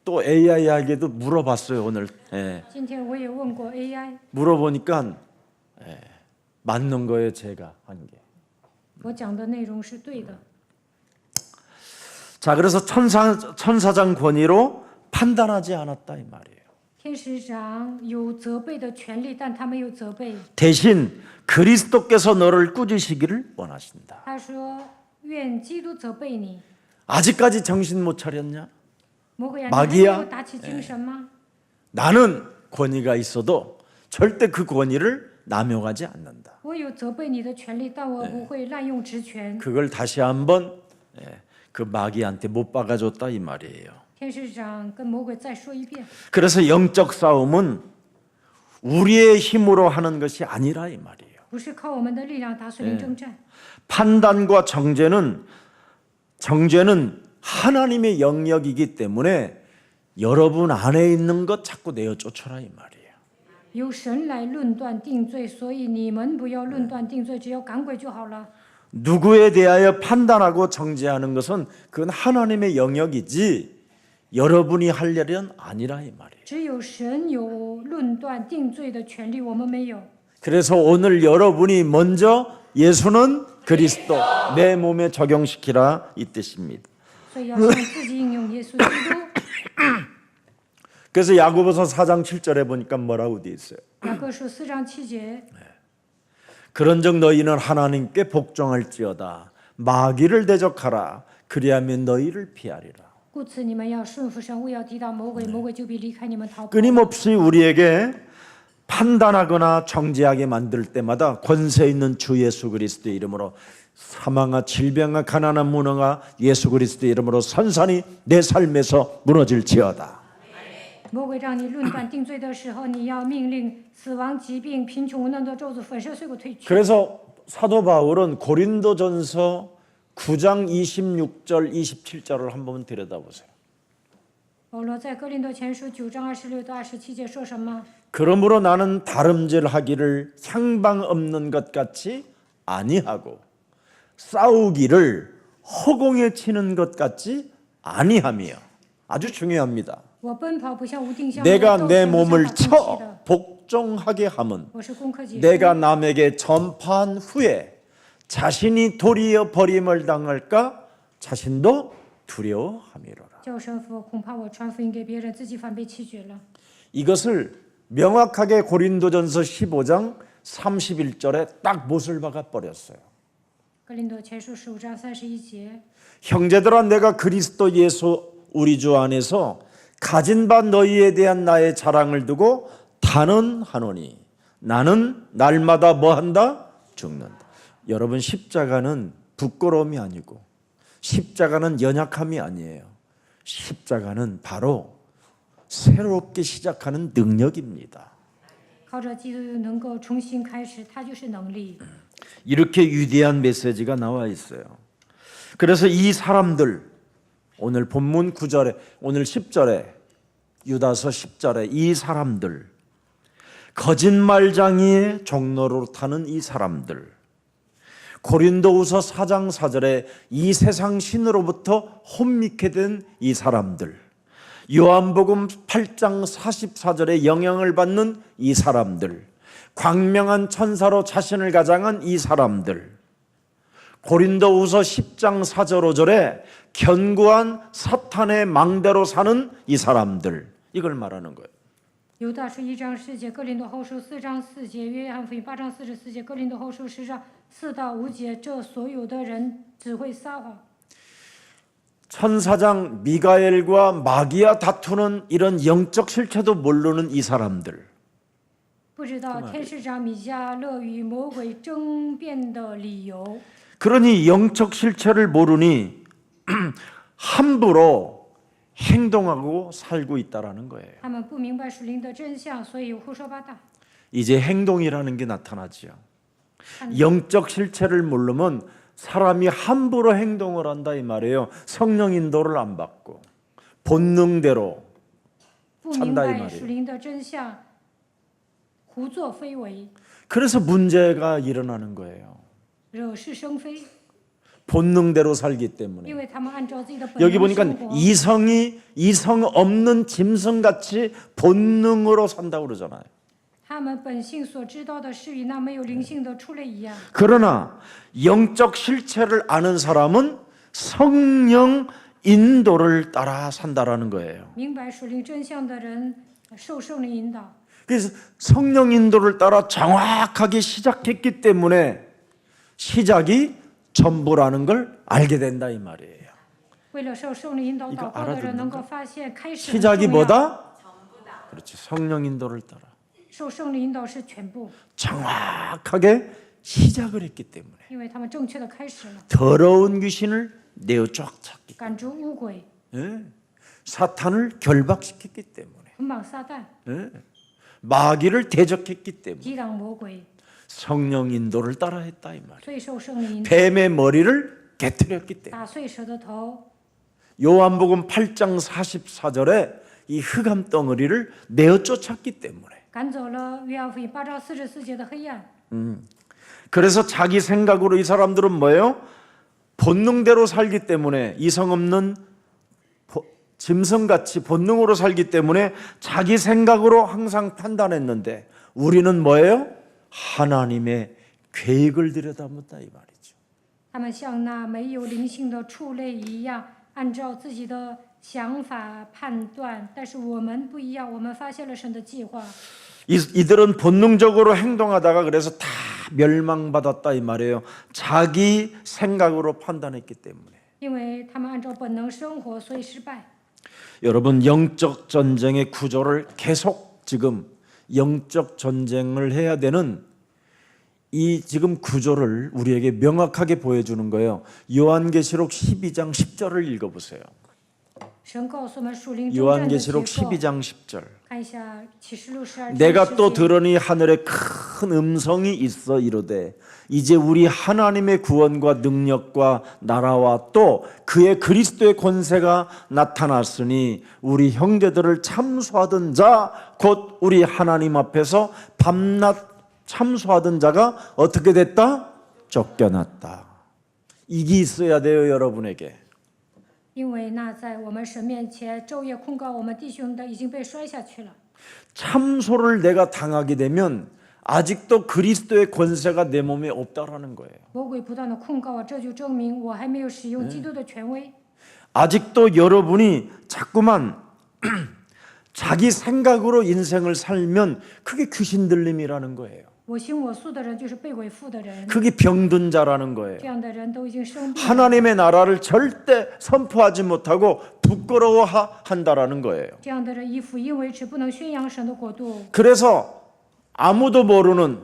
또 AI에게도 물어봤어요 오늘. 예. 今天我也问过 AI， 물어보니까 맞는 거예요 제가 한 게. 我讲的内容是对的。 자, 그래서 천사장 권위로 판단하지 않았다 이 말이에요. 天使长有责备的权利，但他没有责备。 대신 그리스도께서 너를 꾸짖으시기를 원하신다. 他说：“愿基督责备你。 아직까지 정신 못 차렸냐? 魔鬼啊， 마귀야 你还没有打起精神吗？ 나는 권위가 있어도 절대 그 권위를 남용하지 않는다. 我有责备你的权利，但我不会滥用职权。 그걸 다시 한번 그 마귀한테 못 박아줬다 이 말이에요. 天使长跟魔鬼再说一遍， 그래서 영적 싸움은 우리의 힘으로 하는 것이 아니라 이 말이에요. 不是靠我们的力量打属灵征战。 판단과 정죄는 하나님의 영역이기 때문에 여러분 안에 있는 것 자꾸 내어 쫓아라 이 말이에요. 由神来论断定罪，所以你们不要论断定罪，只要赶鬼就好了。 누구에 대하여 판단하고 정죄하는 것은 그건 하나님의 영역이지 여러분이 할 일은 아니라 이 말이에요. 只有神有论断定罪的权利，我们没有。 그래서 오늘 여러분이 먼저 예수는 그리스도 내 몸에 적용시키라 이 뜻입니다. 所以要向自己应用耶稣基督。 그래서 야고보서 4장 7절에 보니까 뭐라고 되어 있어요? 雅各书4章7节， 그런즉 너희는 하나님께 복종할지어다 마귀를 대적하라 그리하면 너희를 피하리라. 故此你们要顺服神，勿要抵挡魔鬼，魔鬼就必离开你们逃跑。 끊임없이 우리에게 판단하거나 정죄하게 만들 때마다 권세 있는 주 예수 그리스도의 이름으로 사망아 질병아 가난한 무능아 예수 그리스도의 이름으로 선산이 내 삶에서 무너질지어다. 魔鬼让你论断定罪的时候，你要命令死亡、疾病、贫穷、无能的咒诅、粉饰碎骨退去。 그래서 사도 바울은 고린도전서 9장 26절 27절을 한번 들여다보세요. 保罗在哥林多前书9章26到27节说什么？ 그러므로 나는 다름질하기를 향방 없는 것 같이 아니하고 싸우기를 허공에 치는 것 같지 아니하며 아주 중요합니다. 我奔跑不像无定向， 내가 斗 내 争不像 몸을 打空气 쳐 的。 복종하게 함은 我是攻克己身， 내가 남에게 전파한 후에 자신이 도리어 버림을 당할까 자신도 두려워함이로라. 叫神父，恐怕我传福音给别人，自己反被弃绝了。 이것을 명확하게 고린도전서 15장 31절에 딱 못을 박아 버렸어요. 哥林多前书15章31节， 형제들아 내가 그리스도 예수 우리 주 안에서 가진 바 너희에 대한 나의 자랑을 두고 단언하노니 나는 날마다 뭐한다? 죽는다. 여러분 십자가는 부끄러움이 아니고 십자가는 연약함이 아니에요. 십자가는 바로 새롭게 시작하는 능력입니다. 靠着基督能够重新开始，它就是能力。 이렇게 위대한 메시지가 나와 있어요. 그래서 이 사람들 오늘 본문 9절에 오늘 10절에 유다서 10절에 이 사람들 거짓말장이의 종로로 타는 이 사람들 고린도후서 4장 4절에 이 세상 신으로부터 혼미케 된 이 사람들 요한복음 8장 44절에 영향을 받는 이 사람들 광명한 천사로 자신을 가장한 이 사람들 고린도후서 10장 4절 5절에 견고한 사탄의 망대로 사는 이 사람들 이걸 말하는 거예요. 犹大书1章10节，哥林多后书4章4节，约翰福音8章44节，哥林多后书10章4到5节，这所有的人只会撒谎。 천사장 미가엘과 마귀와 다투는 이런 영적 실체도 모르는 이 사람들 不知道天使长米迦勒与魔鬼争辩的理由， 그러니 영적 실체를 모르니 함부로 행동하고 살고 있다라는 거예요. 他们不明白属灵的真相，所以胡说八道。 이제 행동이라는 게 나타나죠. 영적 실체를 모르면 사람이 함부로 행동을 한다 이 말이에요. 성령 인도를 안 받고 본능대로 不明 산다 이 白 말이에요. 属灵的真相，胡作非为， 그래서 문제가 일어나는 거예요. 惹是生非， 본능대로 살기 因 때문에. 为他们按照自己的本 여기 能生 보니까 活。 이성 없는 짐승같이 본능으로 산다고 그러잖아요. 他们本性所知道的是与那没有灵性的畜类一样。 그러나 영적 실체를 아는 사람은 성령 인도를 따라 산다라는 거예요. 明白属灵真相的人受圣灵引导， 그래서 성령 인도를 따라 정확하게 시작했기 때문에 시작이 전부라는 걸 알게 된다 이 말이에요. 为了受圣灵引导 이거 祷告的人 알아듣는가? 能够发现开始很 시작이 重要， 뭐다? 그렇지. 성령 인도를 따라 受圣灵引导是全部， 정확하게 시작을 했기 때문에 因为他们正确的开始了， 더러운 귀신을 내어 쫓았기 赶逐污鬼， 때문에 사탄을 결박시켰기 때문에 捆绑撒旦， 마귀를 대적했기 때문에 击挡魔鬼， 성령 인도를 따라 했다 이 말이에요. 所以受圣灵引导， 뱀의 머리를 깨뜨렸기 때문에 打碎蛇的头。 요한복음 8장 44절에 이 흑암 덩어리를 내어 쫓았기 때문에 赶走了约翰福音8章44节的黑暗。 그래서 자기 생각으로 이 사람들은 뭐예요? 본능대로 살기 때문에 이성 없는 짐승같이 본능으로 살기 때문에 자기 생각으로 항상 판단했는데 우리는 뭐예요? 하나님의 계획을 들여다본다 이 말이죠. 他们像那没有灵性的畜类一样，按照自己的想法判断，但是我们不一样，我们发现了神的计划。 이들은 본능적으로 행동하다가 그래서 다 멸망받았다 이 말이에요. 자기 생각으로 판단했기 때문에. 因为他们按照本能生活，所以失败。 여러분 영적 전쟁의 구조를 계속 지금 영적 전쟁을 해야 되는 이 지금 구조를 우리에게 명확하게 보여주는 거예요. 요한계시록 12장 10절을 읽어보세요. 神告诉我们属灵征战的结 요한계시록 构。 12장 10절. 看一下启示录12章 내가 또 10节。 들으니 하늘에 큰 음성이 있어 이르되 이제 우리 하나님의 구원과 능력과 나라와 또 그의 그리스도의 권세가 나타났으니 우리 형제들을 참소하던 자 곧 우리 하나님 앞에서 밤낮 참소하던 자가 어떻게 됐다? 쫓겨났다. 이게 있어야 돼요 여러분에게. 因为那在我们神面前昼夜控告我们弟兄的已经被摔下去了。 참소를 내가 당하게 되면 아직도 그리스도의 권세가 내 몸에 없다라는 거예요. 魔鬼不断的控告我，这就证明我还没有使用基督的权威。 아직도 여러분이 자꾸만 자기 생각으로 인생을 살면 그게 귀신 들림이라는 거예요. 我行我素的人就是被鬼附的人， 그게 병든 자라는 거예요. 这样的人都已经生病了。 하나님의 나라를 절대 선포하지 못하고 부끄러워한다라는 거예요. 这样的人以福音为耻，不能宣扬神的国度。 그래서 아무도 모르는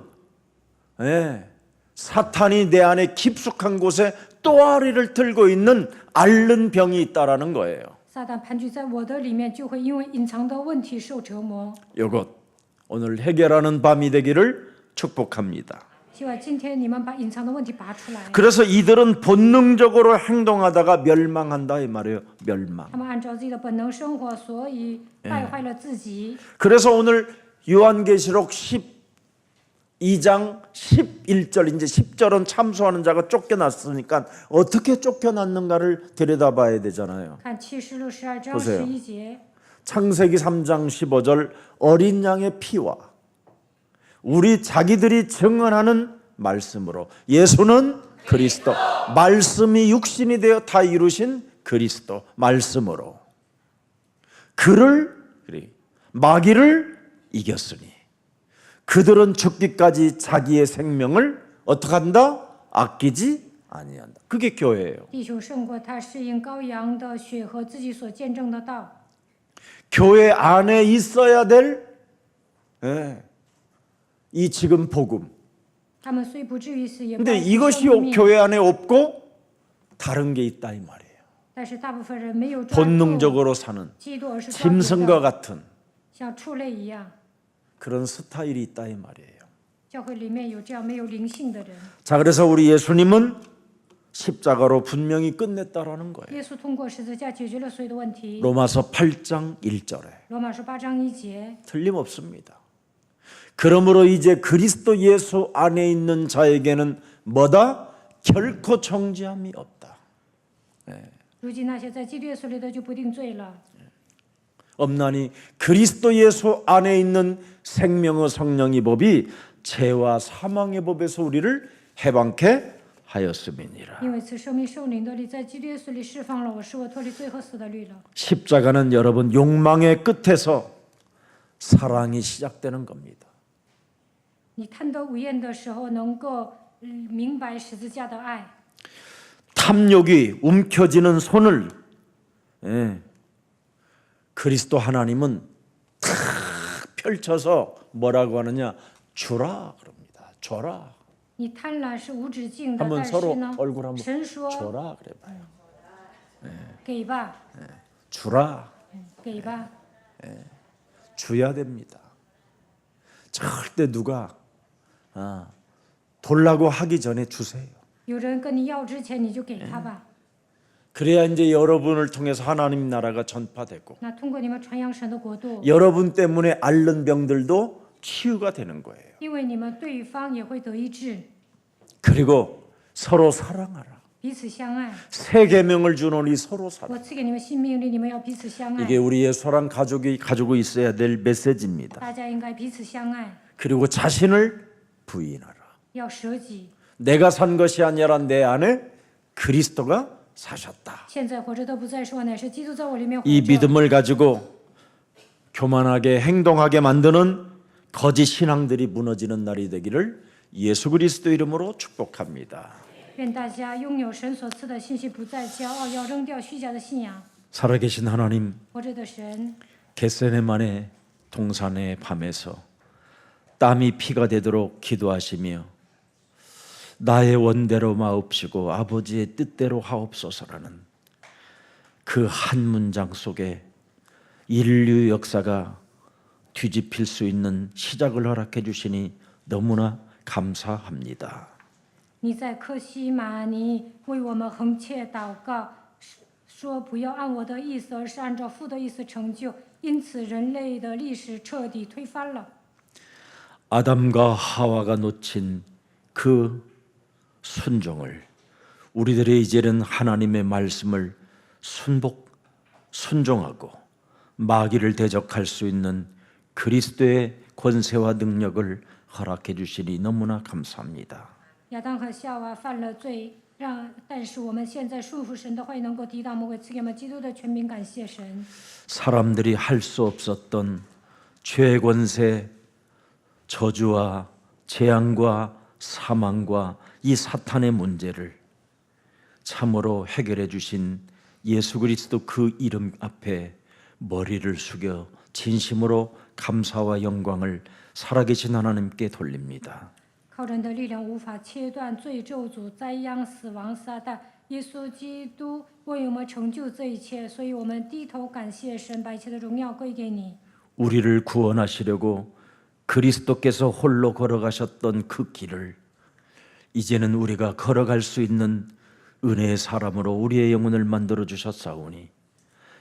사탄이 내 안에 깊숙한 곳에 또아리를 들고 있는 앓는 병이 있다라는 거예요. 撒旦盘踞在我的里面，就会因为隐藏的问题受折磨。 이것 오늘 해결하는 밤이 되기를 축복합니다. 希望今天你们把隐藏的问题拔出来。 그래서 이들은 본능적으로 행동하다가 멸망한다 이 말이에요. 멸망. 他们按照自己的本能生活，所以败坏了自己。 그래서 오늘 요한계시록 12장 11절 이제 10절은 참소하는 자가 쫓겨났으니까 어떻게 쫓겨났는가를 들여다봐야 되잖아요. 看启示录12章 보세요. 11节， 창세기 3장 15절 어린 양의 피와 우리 자기들이 증언하는 말씀으로 예수는 그리스도 말씀이 육신이 되어 다 이루신 그리스도 말씀으로 그를 마귀를 이겼으니 그들은 죽기까지 자기의 생명을 어떻게 한다? 아끼지 아니한다. 그게 교회예요. 弟兄胜过他适应羔羊的血和自己所见证的道。 교회 안에 있어야 될 이 지금 복음. 他们虽不至于死，也不 근데 爱惜 이것이 生命， 교회 안에 없고 다른 게 있다 이 말이에요. 但是大部分人没有抓住 본능적으로 사는 基督，而是抓住 짐승과 的 같은 像畜类一样。 그런 스타일이 있다 이 말이에요. 教会里面有这样没有灵性的人。 자, 그래서 우리 예수님은 십자가로 분명히 끝냈다라는 거예요. 耶稣通过十字架解决了所有的问题。 로마서 8장 1절에 罗马书8章1节， 틀림없습니다. 그러므로 이제 그리스도 예수 안에 있는 자에게는 뭐다? 결코 정죄함이 없다. 如今那些在基督耶稣里的就不定罪了。 없나니 그리스도 예수 안에 있는 생명의 성령의 법이 죄와 사망의 법에서 우리를 해방케 하였음이니라. 因为此生命圣灵的力在基督耶稣里释放了我，使我脱离罪和死的律了。 십자가는 여러분 욕망의 끝에서 사랑이 시작되는 겁니다. 你贪得无厌的时候，能够明白十字架的爱。 탐욕이 움켜쥐는 손을 그리스도 하나님은 탁 펼쳐서 뭐라고 하느냐? 주라 그럽니다. 줘라. 你贪婪是无止境的， 한번 但是 서로 呢， 얼굴 한번 神说 줘라 그래봐요. 给吧， 주라. 给吧， 줘야 됩니다. 절대 누가 돌라고 하기 전에 주세요. 有人跟你要之前，你就给他吧。 그래야 이제 여러분을 통해서 하나님 나라가 전파되고 那通过你们传扬神的国度， 여러분 때문에 앓는 병들도 치유가 되는 거예요. 因为你们对方也会得医治， 그리고 서로 사랑하라. 彼此相爱。 새 계명을 주노니 서로 사랑. 我赐给你们新命令，你们要彼此相爱。 이게 우리의 소랑 가족이 가지고 있어야 될 메시지입니다. 大家应该彼此相爱， 그리고 자신을 부인하라. 要舍己。 내가 산 것이 아니라 내 안에 그리스도가 사셨다. 现在活着的不再是我，乃是基督在我里面活 이 着。 믿음을 가지고 교만하게 행동하게 만드는 거짓 신앙들이 무너지는 날이 되기를 예수 그리스도 이름으로 축복합니다. 愿大家拥有神所赐的信息，不再骄傲，要扔掉虚假的信仰。 살아계신 하나님, 活着的神， 겟세네만의 동산의 밤에서 땀이 피가 되도록 기도하시며 나의 원대로 마옵시고 아버지의 뜻대로 하옵소서라는 그 한 문장 속에 인류 역사가 뒤집힐 수 있는 시작을 허락해 주시니 너무나 감사합니다. 你在克西马尼为我们横切祷告，说不要按我的意思，而是按照父的意思成就。因此，人类的历史彻底推翻了。 아담과 하와가 놓친 그 순종을 우리들의 이제는 하나님의 말씀을 순종하고 마귀를 대적할 수 있는 그리스도의 권세와 능력을 허락해 주시니 너무나 감사합니다. 亚当和夏娃犯了罪，但是我们现在顺服神的话语，能够抵挡魔鬼赐给我们基督的权柄，感谢神。 사람들이 할 수 없었던 죄의 권세, 저주와 재앙과 사망과 이 사탄의 문제를 참으로 해결해 주신 예수 그리스도 그 이름 앞에 머리를 숙여 진심으로 감사와 영광을 살아계신 하나님께 돌립니다. 靠人的力量无法切断罪咒诅、灾殃、死亡、撒旦。耶稣基督为我们成就这一切，所以我们低头感谢神，把一切的荣耀归给你。 우리를 구원하시려고 그리스도께서 홀로 걸어가셨던 그 길을 이제는 우리가 걸어갈 수 있는 은혜의 사람으로 우리의 영혼을 만들어 주셨사오니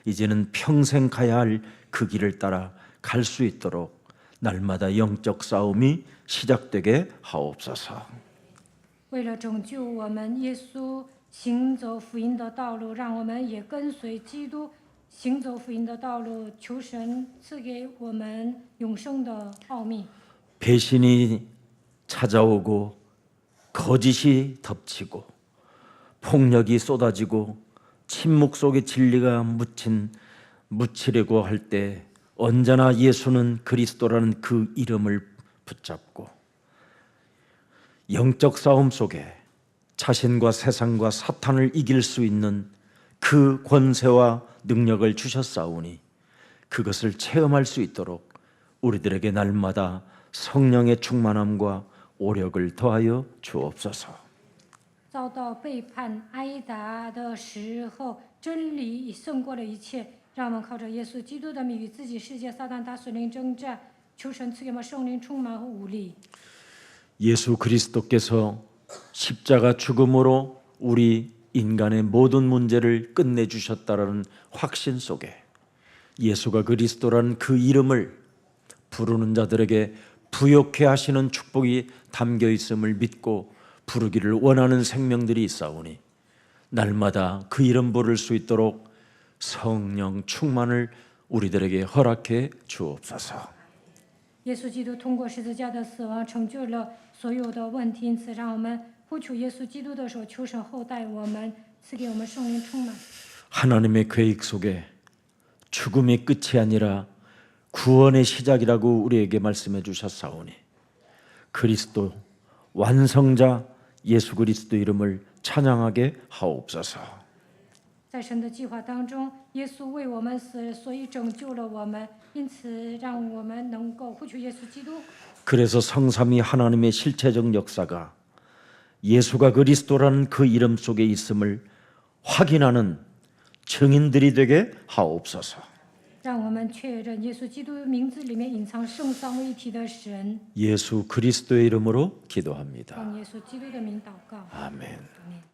이제는 평생 가야 할 그 길을 따라 갈 수 있도록 날마다 영적 싸움이 시작되게 하옵소서. 为了拯救我们，耶稣行走福音的道路，让我们也跟随基督行走福音的道路。求神赐给我们永生的奥秘。 배신이 찾아오고 거짓이 덮치고 폭력이 쏟아지고 침묵 속에 진리가 묻히려고 할 때 언제나 예수는 그리스도라는 그 이름을 붙잡고 영적 싸움 속에 자신과 세상과 사탄을 이길 수 있는 그 권세와 능력을 주셨사오니 그것을 체험할 수 있도록 우리들에게 날마다 성령의 충만함과 오력을 더하여 주옵소서. 遭到背叛挨打的时候，真理已胜过了一切。让我们靠着耶稣基督的名与自己世界撒旦大水灵征战，求神赐给我们圣灵充满和武力。 예수 그리스도께서 십자가 죽음으로 우리 인간의 모든 문제를 끝내주셨다라는 확신 속에 예수가 그리스도라는 그 이름을 부르는 자들에게 부욕해 하시는 축복이 담겨 있음을 믿고 부르기를 원하는 생명들이 있사오니 날마다 그 이름 부를 수 있도록 성령 충만을 우리들에게 허락해 주옵소서. 耶稣基督通过十字架的死亡成就了所有的问题，因此让我们呼求耶稣基督的手，求神厚待我们，赐给我们圣灵充满。 하나님의 계획 속에 죽음의 끝이 아니라 구원의 시작이라고 우리에게 말씀해 주셨사오니 그리스도 완성자 예수 그리스도 이름을 찬양하게 하옵소서. 在神的计划当中，耶稣为我们死，所以拯救了我们，因此让我们能够呼求耶稣基督。 그래서 성삼위 하나님의 실체적 역사가 예수가 그리스도라는 그 이름 속에 있음을 확인하는 증인들이 되게 하옵소서. 让我们确认耶稣基督名字里面隐藏圣三位一体的神。 예수 그리스도의 이름으로 기도합니다. 奉耶稣基督的名祷告。 아멘. 阿门。